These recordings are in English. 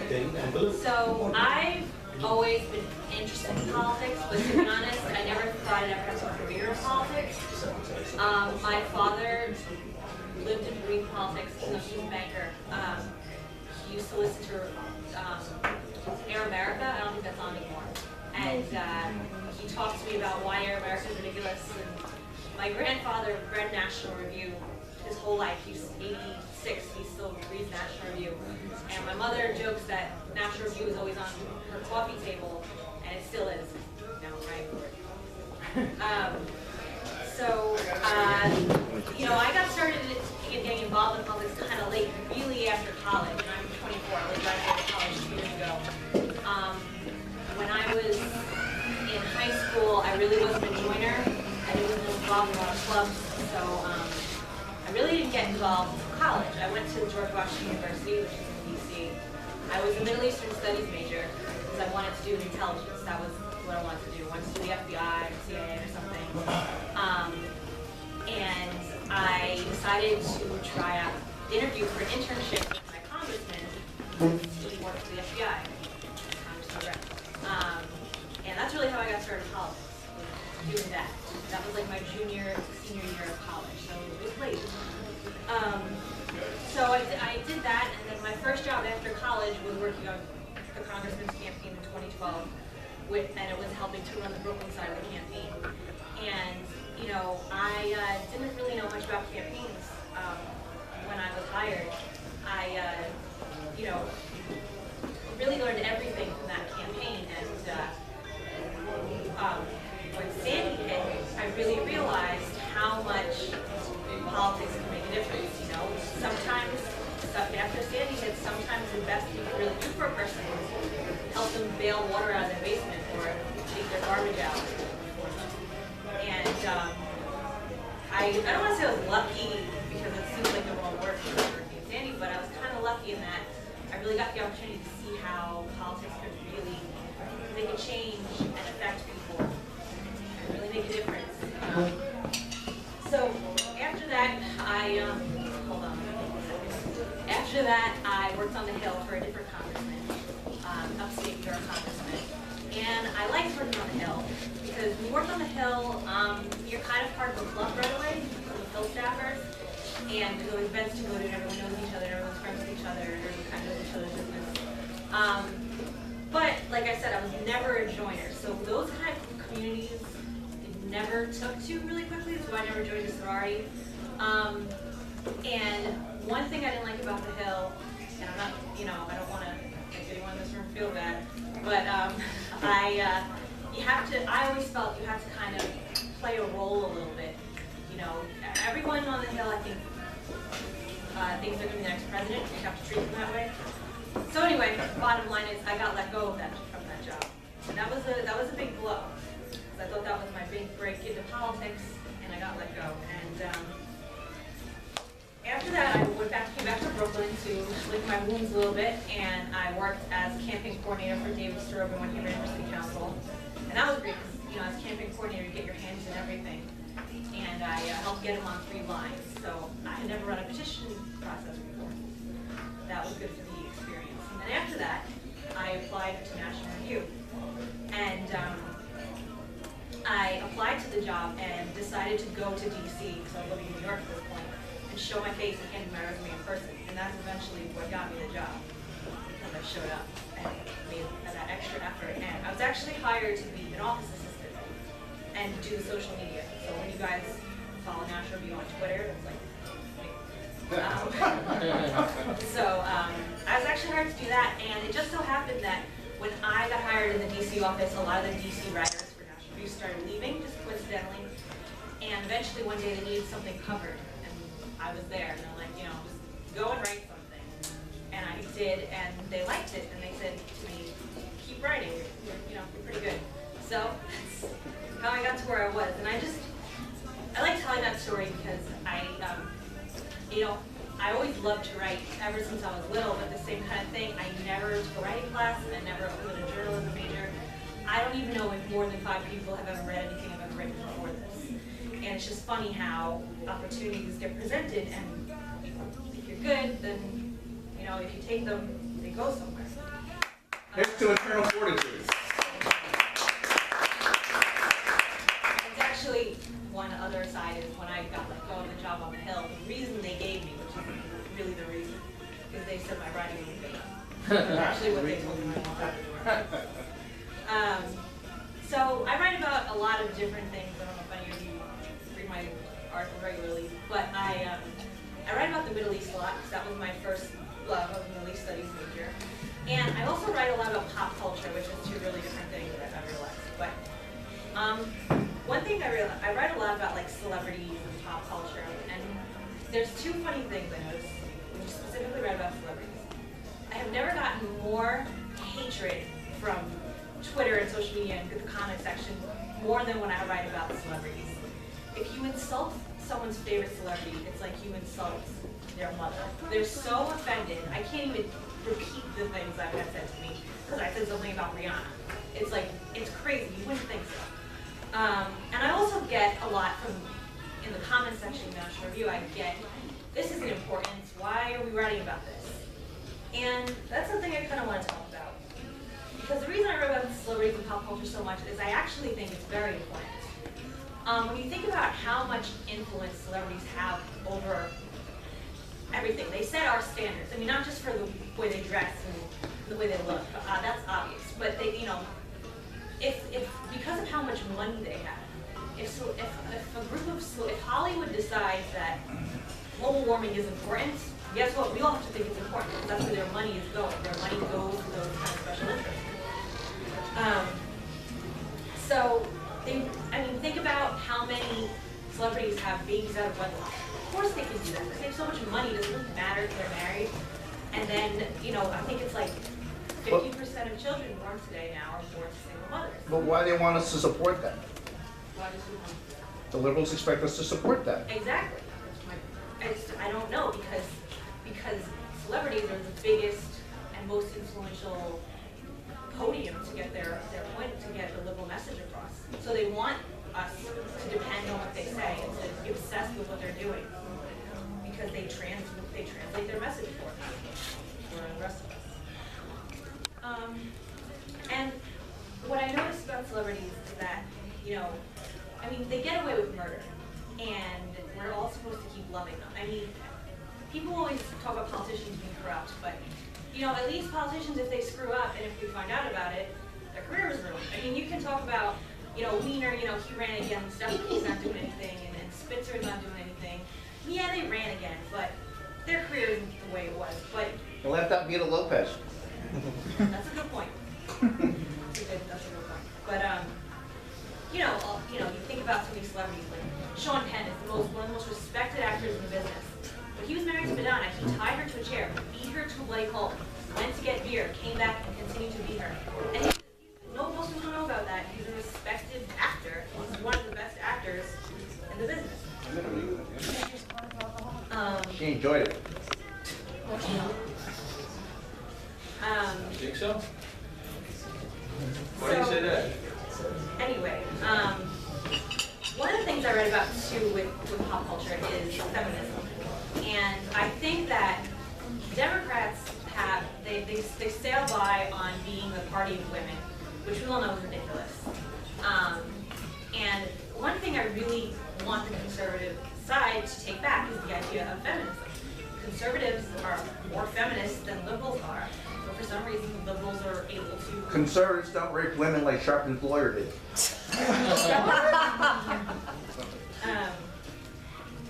So I've always been interested in politics, but to be honest, I never thought I'd ever have a career in politics. My father lived and breathed politics. He was a banker. He used to listen to Air America. I don't think that's on anymore. And he talked to me about why Air America is ridiculous. And my grandfather read National Review his whole life. He's 86. He still reads National Review. And my mother jokes that National Review is always on her coffee table, and it still is. No, right? I got started getting involved in politics kind of late, really after college. And I'm 24. I graduated college 2 years ago. When I was in high school, I really wasn't a joiner. I wasn't involved in a lot of clubs, so I really didn't get involved until college. I went to George Washington University, which is in D.C. I was a Middle Eastern Studies major because I wanted to do intelligence. That was what I wanted to do. I wanted to do the FBI or CIA or something. And I decided to try out, interview for an internship with my congressman who worked for the FBI, Congressman Rep. And that's really how I got started in politics, was doing that. That was like my senior year of college, so it was late. So I did that, and then my first job after college was working on the congressman's campaign in 2012, and it was helping to run the Brooklyn side of the campaign. And I didn't really know much about campaigns when I was hired. I really learned everything from that campaign, and when Sandy hit, I really realized how much politics can make a difference. Sometimes after Sandy hit, sometimes the best thing you can really do for a person is help them bail water out of their basement or take their garbage out. And I don't want to say I was lucky because it seems like the wrong word for Hurricane Sandy, but I was kind of lucky in that I really got the opportunity to see how politics could really make a change and affect people and really make a difference. So after that, After that, I worked on the Hill for a different congressman, upstate New York congressman. And I liked working on the Hill because when you work on the Hill, you're kind of part of the club right away, the Hill staffers. And there's always events to go to, and everyone knows each other, everyone's friends with each other, everyone kind of knows each other's business. But like I said, I was never a joiner. So those kind of communities never took to really quickly, so I never joined a sorority. And one thing I didn't like about the Hill, and I'm not, I don't want to make anyone in this room feel bad, but I always felt you have to kind of play a role a little bit. Everyone on the Hill, I think, thinks they're going to be the next president. You have to treat them that way. So anyway, bottom line is I got let go from that job. And that was a big blow. Because I thought that was my big break into politics, and I got let go. And after that, I came back to Brooklyn to lick my wounds a little bit, and I worked as campaign coordinator for David Strobe when he ran for city council. And that was great because, as campaign coordinator, you get your hands in everything. And I helped get him on 3 lines. So I had never run a petition process before. That was good for the experience. And then after that, I applied to National Review. And I applied to the job and decided to go to D.C. because I was living in New York at this point, and show my face and hand my resume in person. And that's eventually what got me the job, because I showed up and made that extra effort. And I was actually hired to be an office assistant and do social media. So when you guys follow National Review on Twitter, it's like me. I was actually hired to do that, and it just so happened that when I got hired in the DC office, a lot of the DC writers for National Review started leaving, just coincidentally. And eventually one day they needed something covered, and I was there, and they're like, just go and write something. And I did, and they liked it, and they said to me, keep writing, you're pretty good. So that's how I got to where I was. And I like telling that story because I always loved to write ever since I was little, but the same kind of thing. I never took a writing class, and I never opened a journalism major. I don't even know if more than 5 people have ever read anything I've ever written before this. And it's just funny how opportunities get presented, and if you're good, then, if you take them, they go somewhere. Here's to eternal fortitude. It's actually one other side is when I got let go of the job on the Hill, the reason they gave me, which is really the reason, is they said my writing was good enough. That's actually what they told me when I walked out the door. So I write about a lot of different things. I don't know if any of you read my article regularly, but I write about the Middle East a lot because that was my first love of Middle East studies major. And I also write a lot about pop culture, which is two really different things that I realized. But one thing I write a lot about like celebrities and pop culture, and there's two funny things I noticed when you specifically write about celebrities. I have never gotten more hatred from Twitter and social media and the comment section more than when I write about celebrities. If you insult someone's favorite celebrity, it's like you insult their mother. They're so offended. I can't even repeat the things I've had said to me because I said something about Rihanna. It's like, it's crazy. You wouldn't think so. And I also get a lot from, in the comment section of National Review, I get, this isn't important. Why are we writing about this? And that's something I kind of want to talk about. Because the reason I wrote about celebrities and pop culture so much is I actually think it's very important. When you think about how much influence celebrities have over everything, they set our standards. I mean, not just for the way they dress and the way they look, that's obvious. But they, you know, if because of how much money they have, if Hollywood decides that global warming is important, guess what? We all have to think it's important because that's where their money is going. Their money goes to those kind of special interests. So, think about how many celebrities have babies out of wedlock. Of course they can do that. They save so much money, it doesn't matter if they're married. And then, you know, I think it's like 50% of children born today now are born to single mothers. But why do they want us to support them? Why does we want The liberals expect us to support them. Exactly. I don't know because celebrities are the biggest and most influential podium to get their point, to get the liberal message across. So they want us to depend on what they say and to be obsessed with what they're doing because they translate their message for the rest of us. And what I noticed about celebrities is that, you know, I mean, they get away with murder, and we're all supposed to keep loving them. I mean, people always talk about politicians being corrupt, but, you know, at least politicians, if they screw up, and if we find out about it, their career is ruined. I mean, you can talk about, you know, Wiener, you know, he ran again and stuff, but he's not doing anything, and Spitzer is not doing anything. Yeah, they ran again, but their career isn't the way it was. But They left out Vita Lopez. that's a good point. That's a good point. But you know, you think about so many celebrities like Sean Penn is one of the most respected actors in the business. But he was married to Madonna. He tied her to a chair, beat her to a bloody pulp, went to get beer, came back and continued to beat her. And most people don't know about that. He's a respected actor. He's one of the best actors in the business. She enjoyed it. You think so? Why do you say that? Anyway, one of the things I read about too with pop culture is feminism. And I think that Democrats they sail by on being the party of women, which we all know is ridiculous. And one thing I really want the conservative side to take back is the idea of feminism. Conservatives are more feminist than liberals are, but for some reason liberals are able to... Conservatives don't rape women like Sharpton's lawyer did.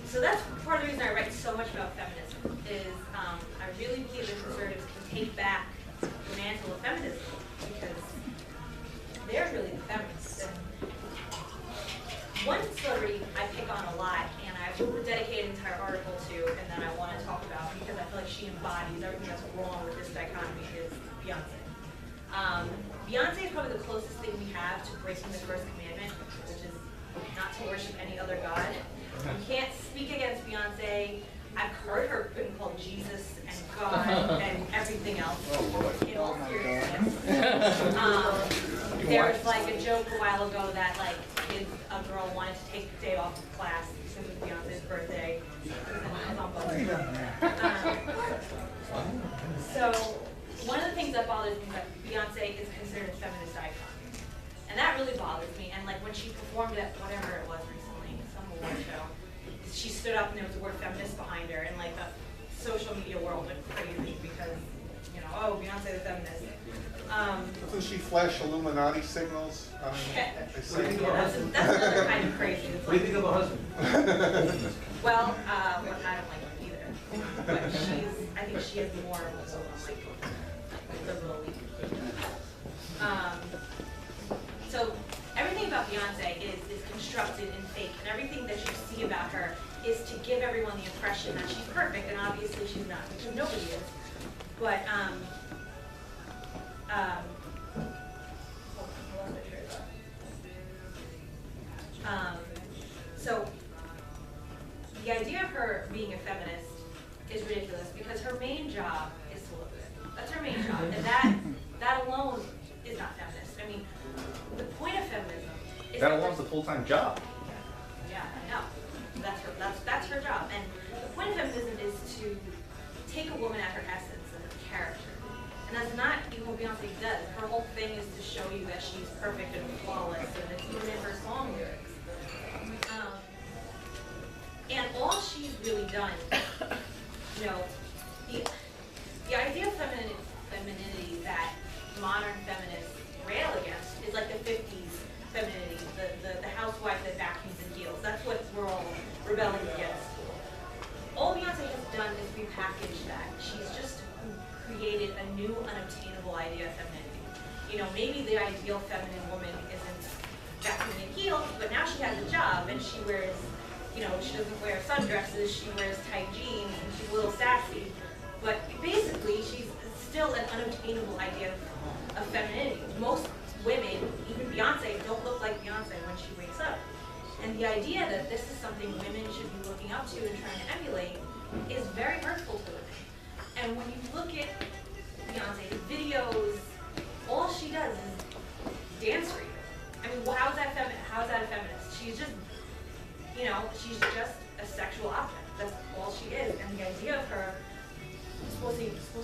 So that's part of the reason I write so much about feminism, is I really believe that conservatives can take back the mantle of feminism, because they're really the feminists. And one celebrity I pick on a lot, and I will dedicate an entire article to, and then I want to talk about, because I feel like she embodies everything that's wrong with this dichotomy, is Beyonce. Beyonce is probably the closest thing we have to breaking the first commandment, which is not to worship any other god. You can't speak against Beyonce. I've heard her being called Jesus and God and everything else. In all seriousness. There was like a joke a while ago that like if a girl wanted to take the day off of class because it was Beyonce's birthday. So one of the things that bothers me is that Beyonce is considered a feminist icon. And that really bothers me. And like when she performed at whatever it was recently, some award show, she stood up and there was the word feminist behind her, and like the social media world went crazy because, you know, oh, Beyonce the feminist. Doesn't she flash Illuminati signals? Yeah, They say. that's another kind of crazy. It's What do you like, think of her husband? well, I don't like him either. But I think she has more of a like liberal. So everything about Beyonce is constructed and fake, and everything that you see about her is to give everyone the impression that she's perfect, and obviously she's not, because nobody is. But so the idea of her being a feminist is ridiculous because her main job is to look good. That's her main job, and that alone is not feminist. I mean, the point of feminism is That alone's a full-time job. yeah, I know. That's her job. And the point of feminism is to take a woman at her essence and her character. And that's not even what Beyonce does. Her whole thing is to show you that she's perfect and flawless, and it's even in her song lyrics. And all she's really done, you know, the idea of femininity that modern feminists rail against is like the 50s femininity, the housewife that vacuums and heals. That's what we're all rebelling against. All Beyonce has done is repackage that. She's just created a new, unobtainable idea of femininity. You know, maybe the ideal feminine woman isn't vacuuming and heels, but now she has a job and she wears, you know, she doesn't wear sundresses, she wears tight jeans, and she's a little sassy. But basically, she's still an unobtainable idea of femininity. Most women, even Beyonce, don't look like Beyonce when she wakes up. And the idea that this is something women should be looking up to and trying to emulate is very hurtful to women. And when you look at Beyonce's videos, all she does is dance for you. I mean, well, how is that a feminist? She's just, you know, she's just a sexual object. That's all she is. And the idea of her supposed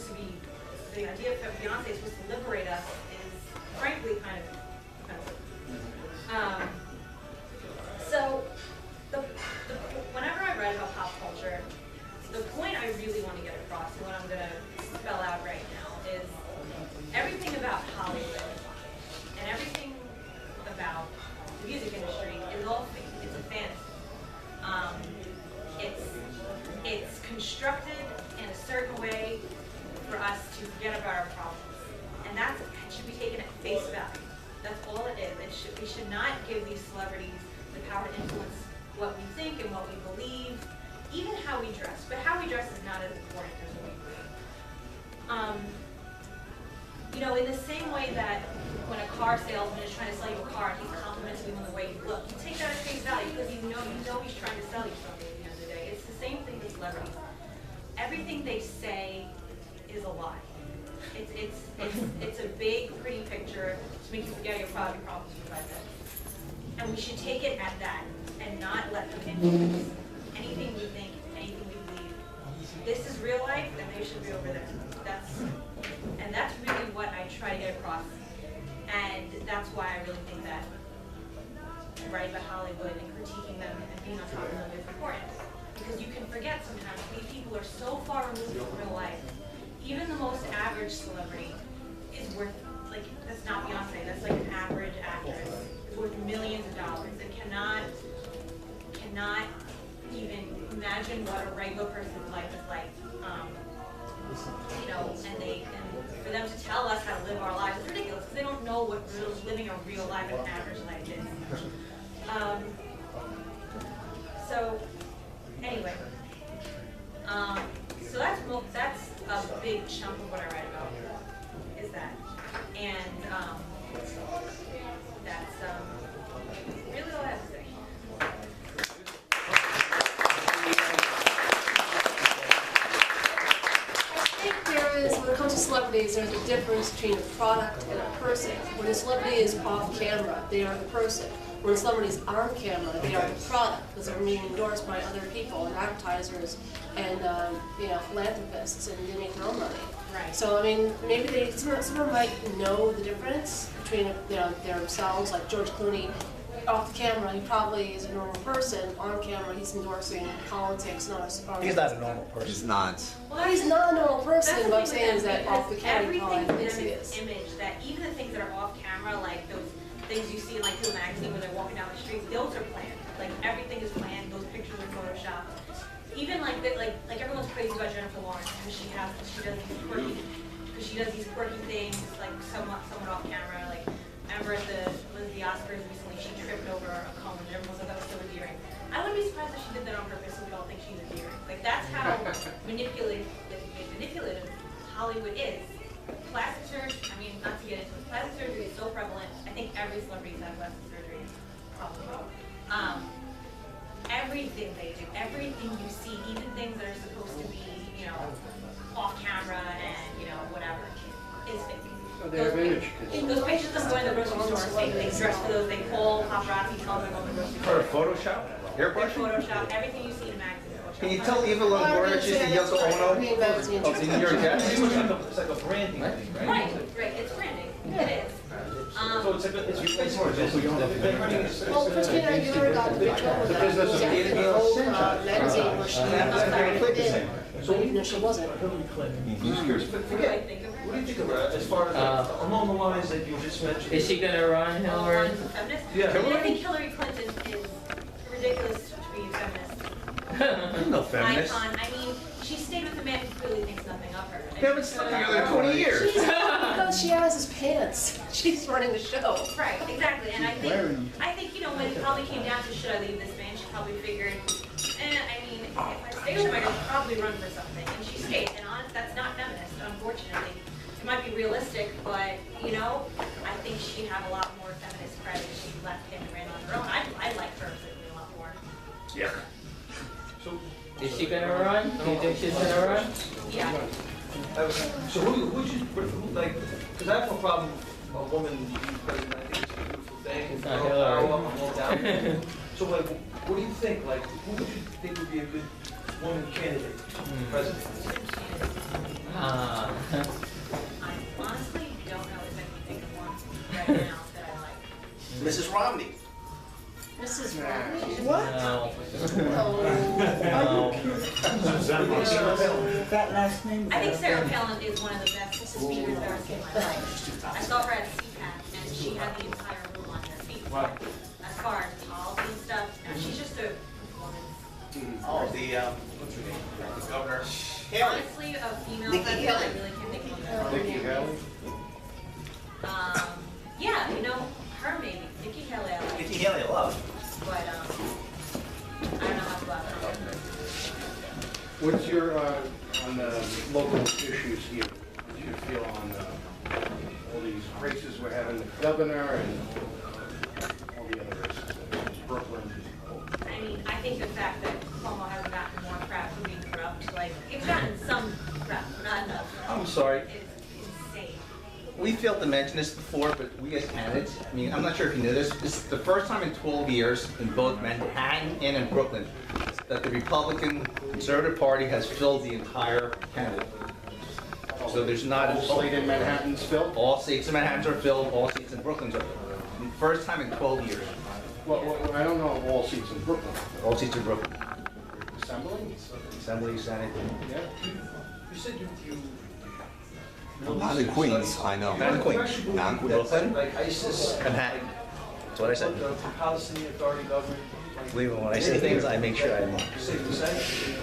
to be the idea of Beyonce is supposed to liberate us is frankly kind of offensive. So whenever I write about pop culture, the point I really want to get across, and what I'm going to spell out right now, is everything about Hollywood and everything about the music industry is all fake. It's a fantasy. It's constructed in a certain way for us to forget about our problems, and that should be taken at face value. That's all it is. We should not give these celebrities the power to influence what we think and what we believe, even how we dress. But how we dress is not as important as what we believe. You know, in the same way that when a car salesman is trying to sell you a car and he's complimenting you on the way you look, you take that at face value because you know he's trying to sell you something at the end of the day. It's the same thing with celebrities. Everything they say is a lie. It's a big, pretty picture to make you forget your problems for 5 minutes. And we should take it at that and not let them influence anything we think, anything we believe. This is real life, and they should be over there. That's really what I try to get across. And that's why I really think that writing about Hollywood and critiquing them and being on top of them is important. Because you can forget sometimes these people are so far removed from real life. Even the most average celebrity is worth, like, that's not Beyonce, that's like an average actress, is worth millions of dollars and cannot even imagine what a regular person's life is like. You know, and for them to tell us how to live our lives is ridiculous because they don't know what living a real life and an average life is. So anyway, so that's a big chunk of what I write about is that, and that's really all I have to say. When it comes to celebrities, there's a difference between a product and a person. When a celebrity is off camera, they are the person. When a celebrity is on camera, they are the product because they're being endorsed by other people and advertisers and philanthropists, and they make their own money. Right. So, I mean, maybe someone might know the difference between themselves, like George Clooney. Off the camera, he probably is a normal person. On camera, he's endorsing politics. He's not a normal person. He's not. Well, he's not a normal That's person. the What I'm thing saying with is that them, off the because camera, he probably everything thinks he in is. this image, that even the things that are off camera, like those things you see in like the magazine where they're walking down the street, those are planned. Like everything is planned. Those pictures are photoshopped. Even like everyone's crazy about Jennifer Lawrence because she does these quirky things like somewhat off camera. Like I remember at the Oscars recently, she tripped over a cone and everyone thought that was so endearing. I wouldn't be surprised if she did that on purpose so we all think she's endearing. Like that's how manipulative Hollywood is. Plastic surgery, I mean, not to get into it, plastic surgery is so prevalent. I think every celebrity's had plastic surgery, probably. Everything they do, everything you see, even things that are supposed to be, you know, off camera and, you know, whatever, is fake. So they have image. Those pictures of going to the grocery store are fake. They dress for those, they call paparazzi, tell them they're going to the grocery For store. a Photoshop? They're Airbrush? Photoshop, everything you see in magazines. Photoshop. Can you tell Eva Longoria she's the Yoko Ono of the New York Jets? It's like a branding thing, right? Right, it's branding. It is. So it's like it's more business. Well, Christina Aguilera got the big trouble with that. It was after the whole magazine where she even though she wasn't. Forget. What do you think of her as far as like, along the lines that you just mentioned? Is she gonna run, Hillary? Yeah. I mean, I think Hillary Clinton is ridiculous to be a feminist. No feminist. Icon. I mean, she stayed with a man who clearly thinks nothing of her. They haven't slept together in 20 years. Because she has his pants. She's running the show. Right, exactly. And I think, you know, when it probably came down to should I leave this man, she probably figured, I mean, if I stay with him, I could probably run for something. And she stayed. And honest, that's not feminist, unfortunately. It might be realistic, but, you know, I think she'd have a lot more feminist cred if she left him and ran on her own. I like her certainly a lot more. Yeah. So, Is she gonna run? Do you think she's gonna run? Yeah. so who like? Because I have no problem a woman being president. I think it's a beautiful thing. It's And not girl Hillary. power up and all down. So like, what do you think? Like, who would you think would be a good woman candidate for president? I honestly don't know if I can think of one right now that I like. Mrs. Romney. Mrs. Romney? No. Oh. No. That last name? I think Sarah Palin is one of the best speakers I've ever seen in my life. I saw her at CPAC and she had the entire room on her feet. As far as policy and stuff, and she's just a woman. Oh, what's her name? The governor. Honestly, a female Nikki president, Haley. I really can't think of one. Nikki Haley? Yeah, you know, her maybe, Nikki Haley, I like, Nikki Haley, I love. but, I don't know how to go about her. What's your, on the local issues here? What's your feel on all these races we're having, the governor and all the other races, Brooklyn? I mean, I think the fact that Cuomo hasn't gotten more crap for being corrupt, like, it's gotten some crap, not enough. I'm sorry. It's insane. We failed to mention this before, but we as candidates, I mean, I'm not sure if you knew this, this is the first time in 12 years in both Manhattan and in Brooklyn that the Republican Conservative Party has filled the entire candidate. So there's not All slate in Manhattan's filled? all seats in Manhattan are filled, all seats in Brooklyn are filled. First time in 12 years. Well, I don't know all seats in Brooklyn. All seats in Brooklyn. Assembly? Assembly, Senate. Yeah. You said you. Not in Queens, I know. Not in Queens. Not in Queens. Brooklyn, Like ISIS. Manhattan. That's what I said. The Palestinian Authority government. like, Believe me, when I say things, I make sure I know. Safe to say.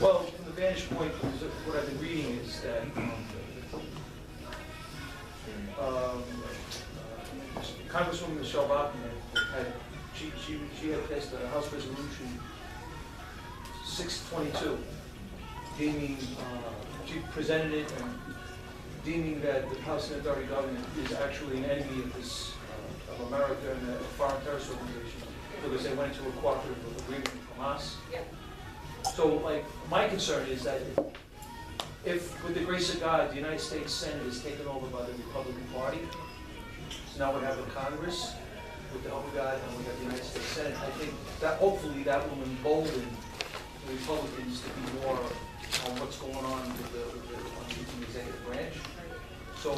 Well, from the vantage point, what I've been reading is that Congresswoman Michelle Bachmann she had passed a House Resolution 622, deeming, she presented it and deeming that the Palestinian Authority government is actually an enemy of this, of America and a foreign terrorist organization, because they went into a cooperative agreement with Hamas. Yeah. So, like, my concern is that if, with the grace of God, the United States Senate is taken over by the Republican Party, so now we have a Congress, with the help of God, and we have the United States Senate, I think that hopefully that will embolden the Republicans to be more on what's going on with the executive branch. So